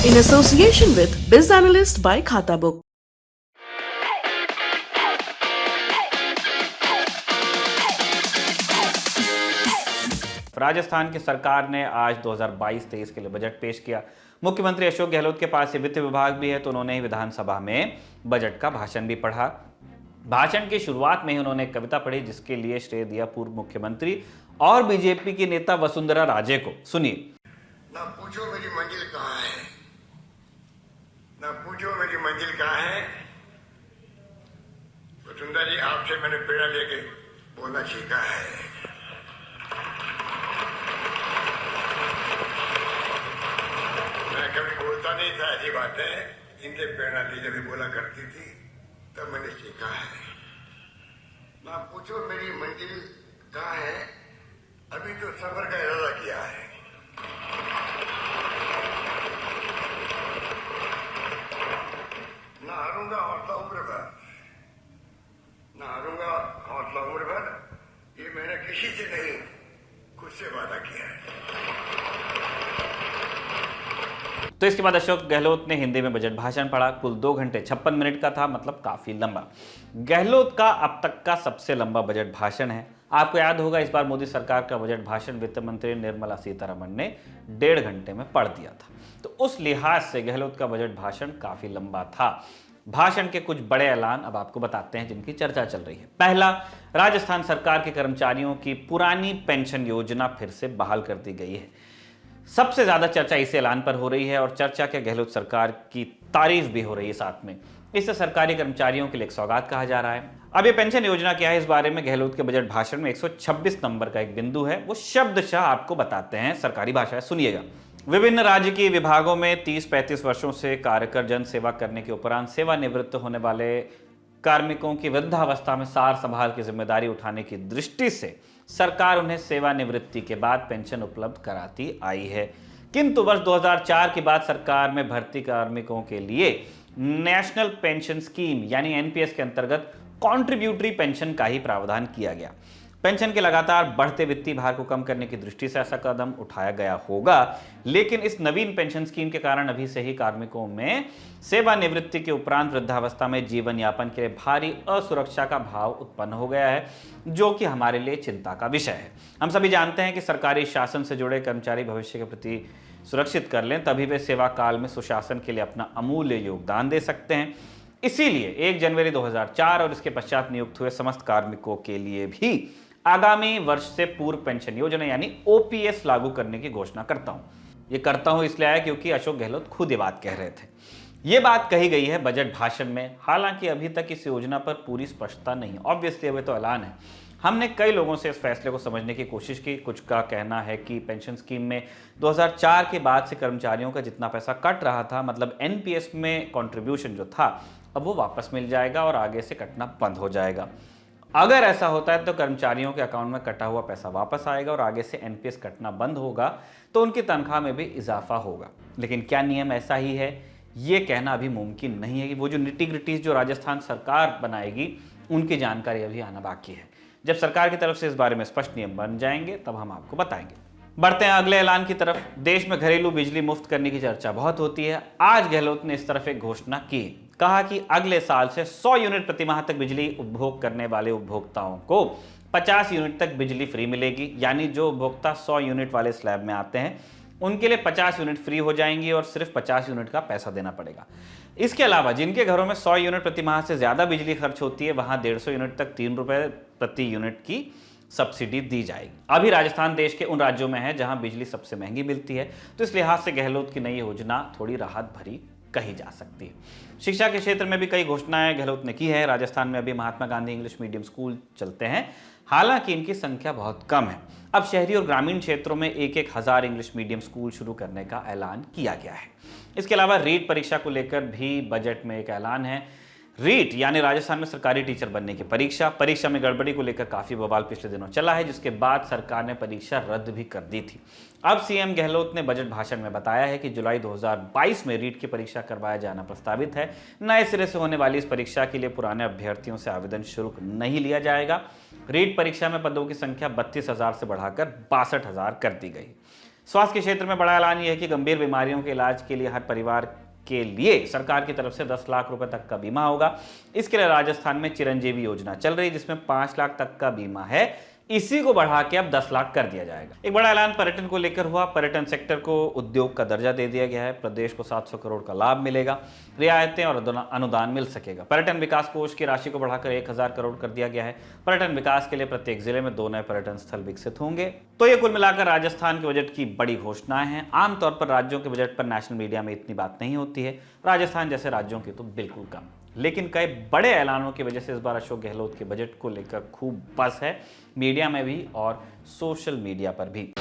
in association with Biz Analyst by Khata Book. Rajasthan की सरकार ने आज 2022-23 के लिए बजट पेश किया। मुख्यमंत्री अशोक गहलोत के पास ये वित्त विभाग भी है, तो उन्होंने ही विधानसभा में बजट का भाषण भी पढ़ा। भाषण की शुरुआत में ही उन्होंने एक कविता पढ़ी, जिसके लिए श्रेय दिया पूर्व मुख्यमंत्री और बीजेपी की नेता वसुंधरा राजे को। सुनिए। ना पूछो मेरी मंजिल कहाँ है, ना पूछो मेरी मंजिल कहाँ है। वसुंधरा जी, आपसे मैंने प्रेरणा लेके बोलना सीखा है। मैं कभी बोलता नहीं था ऐसी बातें, इनसे प्रेरणा ली जब बोला करती थी तब मैंने सीखा है। ना पूछो मेरी मंजिल कहाँ है, अभी तो सफर का इरादा किया है। ना हारूंगा हौसला उम्र भर, ना हारूंगा हौसला उम्र भर, ये मैंने किसी से नहीं खुद से वादा किया है। तो इसके बाद अशोक गहलोत ने हिंदी में बजट भाषण पढ़ा। कुल 2 घंटे 56 मिनट का था, मतलब काफी लंबा। गहलोत का अब तक का सबसे लंबा बजट भाषण है। आपको याद होगा, इस बार मोदी सरकार का बजट भाषण वित्त मंत्री निर्मला सीतारमण ने 1.5 घंटे में पढ़ दिया था। तो उस लिहाज से गहलोत का बजट भाषण काफी लंबा था। भाषण के कुछ बड़े ऐलान अब आपको बताते हैं, जिनकी चर्चा चल रही है। पहला, राजस्थान सरकार के कर्मचारियों की पुरानी पेंशन योजना फिर से बहाल कर दी गई है। सबसे ज्यादा चर्चा इस ऐलान पर हो रही है और चर्चा के गहलोत सरकार की तारीफ भी हो रही है साथ में। इसे सरकारी कर्मचारियों के लिए एक सौगात कहा जा रहा है। अब ये पेंशन योजना क्या है, इस बारे में गहलोत के बजट भाषण में 126 नंबर का एक बिंदु है, वो शब्दशः आपको बताते हैं। सरकारी भाषा है, सुनिएगा। विभिन्न राजकीय विभागों में 30-35 वर्षों से कार्यकर जन सेवा करने के उपरांत सेवानिवृत्त होने वाले कार्मिकों की वृद्धावस्था में सार संभाल की जिम्मेदारी उठाने की दृष्टि से सरकार उन्हें सेवानिवृत्ति के बाद पेंशन उपलब्ध कराती आई है। किंतु वर्ष 2004 के बाद सरकार में भर्ती कार्मिकों के लिए नेशनल पेंशन स्कीम यानी एनपीएस के अंतर्गत कॉन्ट्रीब्यूटरी पेंशन का ही प्रावधान किया गया। पेंशन के लगातार बढ़ते वित्तीय भार को कम करने की दृष्टि से ऐसा कदम उठाया गया होगा, लेकिन इस नवीन पेंशन स्कीम के कारण अभी से ही कार्मिकों में सेवानिवृत्ति के उपरांत वृद्धावस्था में जीवन यापन के लिए भारी असुरक्षा का भाव उत्पन्न हो गया है, जो कि हमारे लिए चिंता का विषय है। हम सभी जानते हैं कि सरकारी शासन से जुड़े कर्मचारी भविष्य के प्रति सुरक्षित कर लें, तभी वे सेवा काल में सुशासन के लिए अपना अमूल्य योगदान दे सकते हैं। इसीलिए 1 जनवरी 2004 और इसके पश्चात नियुक्त हुए समस्त कार्मिकों के लिए भी आगामी वर्ष से पूर्व पेंशन योजना यानी ओपीएस लागू करने की घोषणा करता हूं। ये करता हूं इसलिए आया क्योंकि अशोक गहलोत खुद ये बात कह रहे थे। ये बात कही गई है बजट भाषण में, हालांकि अभी तक इस योजना पर पूरी स्पष्टता नहीं। ऑब्वियसली अभी तो ऐलान है। हमने कई लोगों से इस फैसले को समझने की कोशिश की। कुछ का कहना है कि पेंशन स्कीम में 2004 के बाद से कर्मचारियों का जितना पैसा कट रहा था, मतलब एनपीएस में कंट्रीब्यूशन जो था, अब वो वापस मिल जाएगा और आगे से कटना बंद हो जाएगा। अगर ऐसा होता है तो कर्मचारियों के अकाउंट में कटा हुआ पैसा वापस आएगा और आगे से एनपीएस कटना बंद होगा, तो उनकी तनख्वाह में भी इजाफा होगा। लेकिन क्या नियम ऐसा ही है, ये कहना अभी मुमकिन नहीं है। कि वो जो निटी-ग्रिटीज जो राजस्थान सरकार बनाएगी, उनकी जानकारी अभी आना बाकी है। जब सरकार की तरफ से इस बारे में स्पष्ट नियम बन जाएंगे तब हम आपको बताएंगे। बढ़ते हैं अगले ऐलान की तरफ। देश में घरेलू बिजली मुफ्त करने की चर्चा बहुत होती है। आज गहलोत ने इस तरफ एक घोषणा की। कहा कि अगले साल से 100 यूनिट प्रति माह तक बिजली उपभोग करने वाले उपभोक्ताओं को 50 यूनिट तक बिजली फ्री मिलेगी। यानी जो उपभोक्ता 100 यूनिट वाले स्लैब में आते हैं, उनके लिए 50 यूनिट फ्री हो जाएंगी और सिर्फ 50 यूनिट का पैसा देना पड़ेगा। इसके अलावा जिनके घरों में 100 यूनिट प्रति माह से ज्यादा बिजली खर्च होती है, वहां 150 यूनिट तक 3 रुपए प्रति यूनिट की सब्सिडी दी जाएगी। अभी राजस्थान देश के उन राज्यों में है जहां बिजली सबसे महंगी मिलती है, तो इस लिहाज से गहलोत की नई योजना थोड़ी राहत भरी कही जा सकती है। शिक्षा के क्षेत्र में भी कई घोषणाएं गहलोत ने की है। राजस्थान में अभी Mahatma Gandhi English medium school चलते हैं, हालांकि इनकी संख्या बहुत कम है। अब शहरी और ग्रामीण क्षेत्रों में 1-1 हजार इंग्लिश मीडियम स्कूल शुरू करने का ऐलान किया गया है। इसके अलावा रीट परीक्षा को लेकर भी बजट में एक ऐलान है। रीट यानी राजस्थान में सरकारी टीचर बनने की परीक्षा में गड़बड़ी को लेकर काफी बवाल पिछले दिनों चला है, जिसके बाद सरकार ने परीक्षा रद्द भी कर दी थी। अब सीएम गहलोत ने बजट भाषण में बताया है कि जुलाई 2022 में रीट की परीक्षा करवाया जाना प्रस्तावित है। नए सिरे से होने वाली इस परीक्षा के लिए पुराने अभ्यर्थियों से आवेदन शुल्क नहीं लिया जाएगा। रीट परीक्षा में पदों की संख्या 32,000 से बढ़ाकर 62,000 कर दी गई। स्वास्थ्य के क्षेत्र में बड़ा ऐलान यह है कि गंभीर बीमारियों के इलाज के लिए हर परिवार के लिए सरकार की तरफ से 10 लाख रुपए तक का बीमा होगा। इसके लिए राजस्थान में चिरंजीवी योजना चल रही है जिसमें 5 लाख तक का बीमा है, इसी को बढ़ा के अब 10 लाख कर दिया जाएगा। एक बड़ा ऐलान पर्यटन को लेकर हुआ। पर्यटन सेक्टर को उद्योग का दर्जा दे दिया गया है। प्रदेश को 700 करोड़ का लाभ मिलेगा, रियायतें और अनुदान मिल सकेगा। पर्यटन विकास कोष की राशि को बढ़ाकर 1000 करोड़ कर दिया गया है। पर्यटन विकास के लिए प्रत्येक जिले में 2 नए पर्यटन स्थल विकसित होंगे। तो ये कुल मिलाकर राजस्थान के बजट की बड़ी घोषणाएं हैं। आमतौर पर राज्यों के बजट पर नेशनल मीडिया में इतनी बात नहीं होती है, राजस्थान जैसे राज्यों की तो बिल्कुल कम। लेकिन कई बड़े ऐलानों की वजह से इस बार अशोक गहलोत के बजट को लेकर खूब बस है, मीडिया में भी और सोशल मीडिया पर भी।